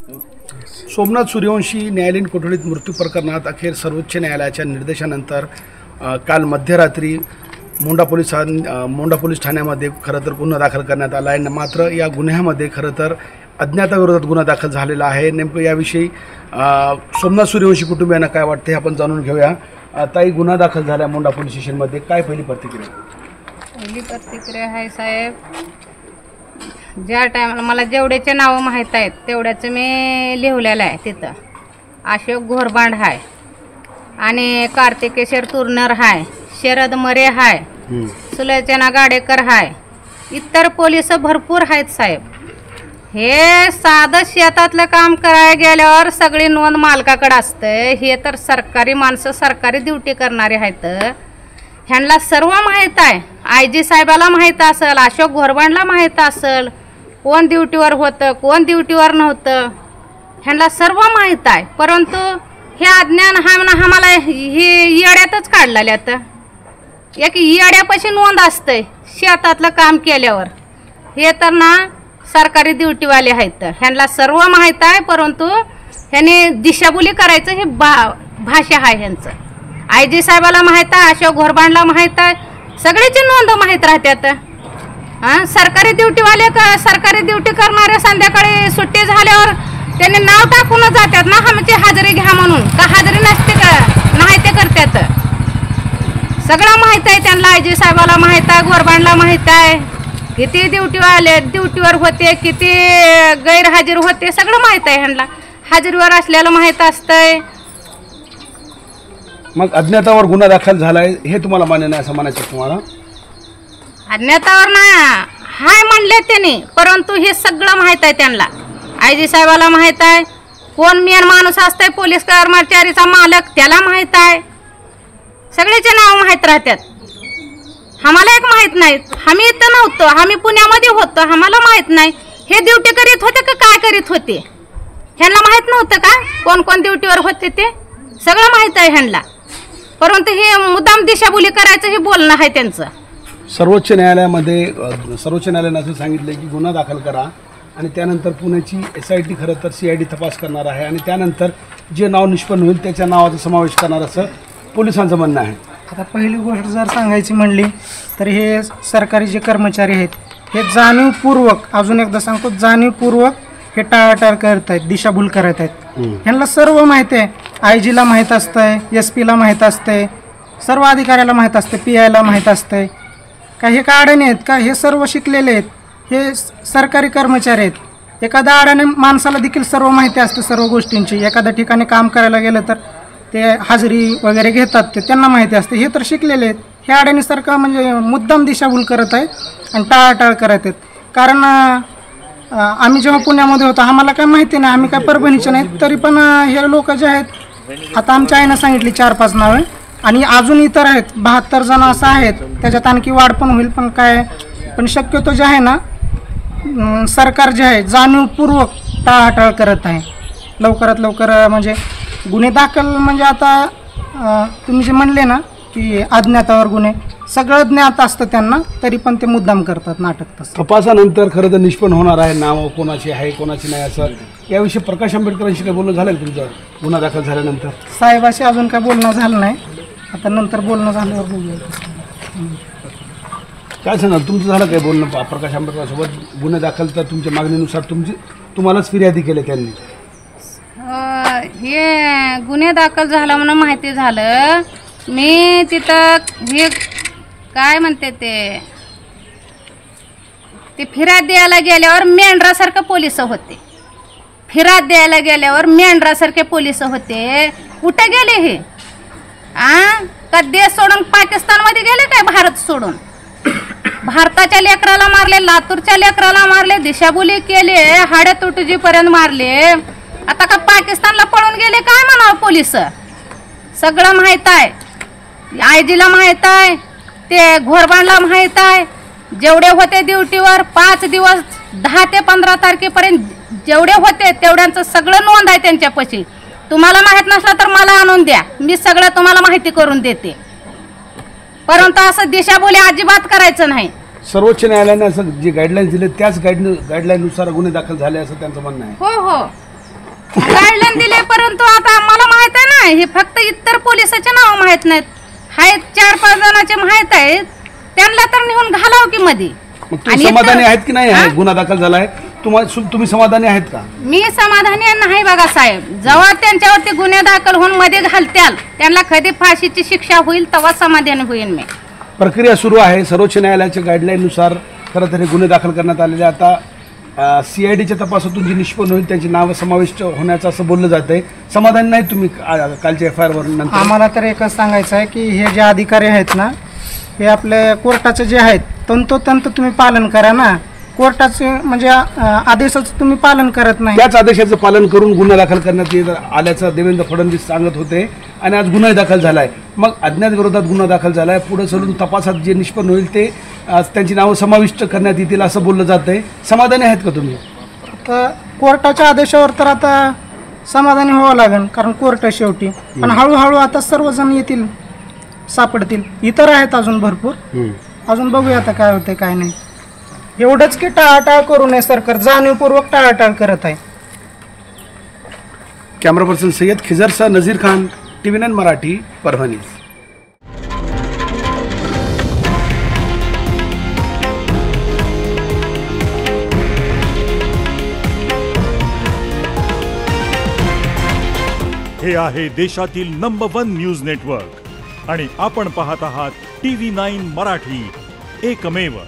सोमनाथ सूर्यवंशी न्यायालयीन कोठडीत मृत्यू प्रकरणात अखेर सर्वोच्च न्यायालयाच्या निर्देशानंतर काल मध्यरात्री मोंढा पोलीस ठाण्यामध्ये खरं तर गुन्हा दाखल करण्यात आला आहे। मात्र या गुन्ह्यामध्ये खरं तर अज्ञाताविरोधात गुन्हा दाखल झालेला आहे। नेमकं याविषयी सोमनाथ सूर्यवंशी कुटुंबियांना काय वाटते हे आपण जाणून घेऊया। ताई, गुन्हा दाखल झाला मोंढा पोलीस स्टेशनमध्ये, काय पहिली प्रतिक्रिया? पहिली प्रतिक्रिया आहे साहेब, ज्या टायमाला मला जेवढ्याचे नावं माहीत आहेत तेवढ्याचं मी लिहिलेलं आहे। तिथं अशोक घोरबांड आहे आणि कार्तिकेश्वर तुरनर आहे, शरद मरे आहे, सुलोचना गाडेकर आहे, इतर पोलिस भरपूर आहेत साहेब। हे साधं शेतातलं काम करायला गेल्यावर सगळी नोंद मालकाकडे असते। हे तर सरकारी माणसं, सरकारी ड्युटी करणारे आहेत, ह्यांना सर्व माहीत आहे। IG साहेबाला माहीत असेल, अशोक घोरबांडला माहीत असेल, कोण ड्युटीवर होतं कोण ड्युटीवर नव्हतं, ह्यांना सर्व माहीत आहे। परंतु हे अज्ञान आम्हाला हे येड्यातच काढलेलं आहे। एक येड्यापाशी नोंद असते शेतातलं काम केल्यावर। हे तर ना सरकारी ड्युटीवाले आहेत, ह्यांना सर्व माहीत आहे, परंतु ह्यांनी दिशाभुली करायचं हे भाषा आहे ह्यांचं। IG साहेबाला माहीत आहे, अशोक घोरबांडला माहीत आहे, सगळ्याची नोंद माहीत राहतात। सरकारी ड्युटीवाले सरकारी ड्युटी करणारे संध्याकाळी सुट्टी झाल्यावर त्यांनी नाव टाकूनच जातात ना, आमची हजेरी घ्या म्हणून। का हजेरी नसते का? नाही, ते करतात। सगळं माहीत आहे त्यांना। IG साहेबाला माहीत आहे, घोरबांडला माहीत आहे, किती ड्युटीवर होते, किती गैरहजर होते, सगळं माहीत आहे ह्यांना। हजेरीवर असल्याला माहीत असतंय। मग अज्ञातावर गुन्हा दाखल झालाय हे तुम्हाला मान्य नाही असं म्हणायचं तुम्हाला? अज्ञातावर ना हाय म्हणले त्यांनी, परंतु हे सगळं माहीत आहे त्यांना। IG साहेबाला माहीत आहे, कोण मेन माणूस असतंय पोलीस कर्मचारीचा मालक त्याला माहीत आहे, सगळ्याचे नाव माहीत राहतात। आम्हाला एक माहीत नाही, आम्ही इथं नव्हतो, आम्ही पुण्यामध्ये होतो, आम्हाला माहीत नाही हे ड्युटी करीत होते का काय करीत होते। ह्यांना माहीत नव्हतं का कोण कोण ड्युटीवर होते? ते सगळं माहीत आहे ह्यांना, परंतु हे मुद्दाम दिशाभुली करायचं हे बोलणं आहे त्यांचं। सर्वोच्च न्यायालयाने असं सांगितलं की गुन्हा दाखल करा आणि त्यानंतर पुण्याची SIT खरं तर CID तपास करणार आहे आणि त्यानंतर जे नाव निष्पन्न होईल त्याच्या नावाचा समावेश करणार असं पोलिसांचं म्हणणं आहे। आता पहिली गोष्ट जर सांगायची म्हणली तर हे सरकारी जे कर्मचारी आहेत हे जाणीवपूर्वक, अजून एकदा सांगतो, जाणीवपूर्वक हे टाळाटाळ करत आहेत, दिशाभूल करत आहेत। ह्यांना सर्व माहिती आहे, IG ला माहीत असतंय, SP ला माहीत असतंय, सर्व अधिकाऱ्याला माहीत असते, PI ला माहीत असतंय। का हे का अडाणी आहेत का? हे सर्व शिकलेले आहेत, हे सरकारी कर्मचारी आहेत। एखाद्या अडाणी माणसाला देखील सर्व माहिती असते सर्व गोष्टींची। एखाद्या ठिकाणी काम करायला गेलं तर ते हजेरी वगैरे घेतात, ते त्यांना माहिती असते। हे तर शिकलेले आहेत, हे अडाणीसारखं म्हणजे मुद्दाम दिशाभूल करत आहेत आणि टाळाटाळ करत आहेत। कारण आम्ही जेव्हा पुण्यामध्ये होतो आम्हाला काय माहिती नाही, आम्ही काय परभणीचे नाहीत, तरी पण हे लोक जे आहेत, आता आमच्या आईनं सांगितली 4-5 नावे आणि अजून इतर आहेत, 72 जण असं आहेत, त्याच्यात आणखी वाढ पण होईल। पण शक्यतो जे आहे ना, सरकार जे आहे जाणीवपूर्वक टाळाटाळ करत आहे। लवकरात लवकर म्हणजे गुन्हे दाखल, म्हणजे आता तुम्ही जे म्हणले ना की अज्ञातावर गुन्हे, सगळं ज्ञात असतं त्यांना, तरी पण ते मुद्दाम करतात, नाटक तसं। तपासानंतर खरं तर निष्पन्न होणार आहे नाव कोणाची आहे कोणाची नाही असं। याविषयी प्रकाश आंबेडकरांशी काय बोलणं झालं तुमचं गुन्हा दाखल झाल्यानंतर? साहेबाशी अजून काय बोलणं झालं नाही, आता नंतर बोलणं झाल्यावर बोलूया। काय सांगाल, तुमचं झालं काय बोलणं प्रकाश आंबेडकरांसोबत? गुन्हे दाखल तर तुमच्या मागणीनुसार तुम्हालाच फिर्यादी केले त्यांनी? हे गुन्हे दाखल झाला म्हणून माहिती झालं। मी तिथं हे काय म्हणते ते फिर्याद द्यायला गेल्यावर मेंढरासारखं पोलिस होते, फिर्याद द्यायला गेल्यावर मेंढरासारखे पोलिस होते। कुठे गेले हे? का देश सोडून पाकिस्तानमध्ये गेले काय? भारत सोडून भारताच्या लेकराला मारले, लातूरच्या लेकराला मारले, दिशाभुली केले, हाडे तुटजीपर्यंत मारले। आता का पाकिस्तानला पळून गेले काय म्हणावं पोलिस? सगळं माहीत आहे, IG ला माहीत आहे, ते घोरबांडला माहीत आहे। जेवढे होते ड्युटीवर 5 दिवस 10 ते 15 तारखेपर्यंत जेवढे होते तेवढ्यांचं सगळं नोंद आहे त्यांच्यापाशी। तुम्हाला माहीत नसलं तर मला आणून द्या, मी सगळं तुम्हाला माहिती करून देते। परंतु असं दिशाभुली अजिबात करायचं नाही। सर्वोच्च न्यायालयाने असं जे गाईडलाईन्स दिले त्याच गाईडलाईननुसार गुन्हे दाखल झाले असं त्यांचं म्हणणं आहे। हो हो, गाईडलाईन दिले, परंतु आता मला माहित आहे ना, हे फक्त इतर पोलिसाचे नाव माहित नाहीत. आहेत 4-5 जणांचे माहित आहेत, त्यांना तर नेऊन घालाव की मध्ये. मग तुम्ही समाधानी आहेत की नाही? गुन्हा दाखल झालाय, तुम्ही समाधानी आहेत का? मी समाधानी नाही बघा साहेब. जेव्हा त्यांच्यावरती गुन्हे दाखल होऊन मध्ये घालत्याल, त्यांना कधी फाशीची शिक्षा होईल तेव्हा समाधानी होईल मी. प्रक्रिया सुरू आहे. सर्वोच्च न्यायालयाच्या गाईडलाईननुसार खरं तर हे गुन्हे दाखल करण्यात आलेले. आता CIDच्या तपासातून जी निष्पन्न होईल त्यांची नावं समाविष्ट होण्याचं असं बोललं जात आहे. समाधानी नाही तुम्ही कालच्या FIR वर? नंतर आम्हाला तर एकच सांगायचं आहे की हे जे अधिकारी आहेत ना, हे आपले कोर्टाचे जे आहेत तंतोतंत तुम्ही पालन करा ना. कोर्टाचे म्हणजे आदेशाचं तुम्ही पालन करत नाही. त्याच आदेशाचं पालन करून गुन्हा दाखल करण्यात येत आल्याचं देवेंद्र फडणवीस सांगत होते आणि आज गुन्हा दाखल झाला आहे. मग अज्ञात विरोधात गुन्हा दाखल झाला आहे. पुढे चलून तपासात जे निष्पन्न होईल ते त्यांची नावं समाविष्ट करण्यात येतील असं बोललं जात आहे. समाधानी आहेत का तुम्ही? तर कोर्टाच्या आदेशावर तर आता समाधानी व्हावं लागेल, कारण कोर्ट आहे शेवटी. पण हळूहळू आता सर्वजण येतील, सापडतील. इतर आहेत अजून भरपूर. अजून बघूया आता काय होते काय नाही. एवढंच की टाळाटाळ करू नये सरकार, जाणीवपूर्वक टाळाटाळ करत आहे. कॅमेरा पर्सन सय्यद खिजरसह नझीर खान, TV9 मराठी, परभणी. हे आहे देशातील नंबर 1 न्यूज नेटवर्क आणि आपण पाहत आहात TV9 मराठी, एकमेव.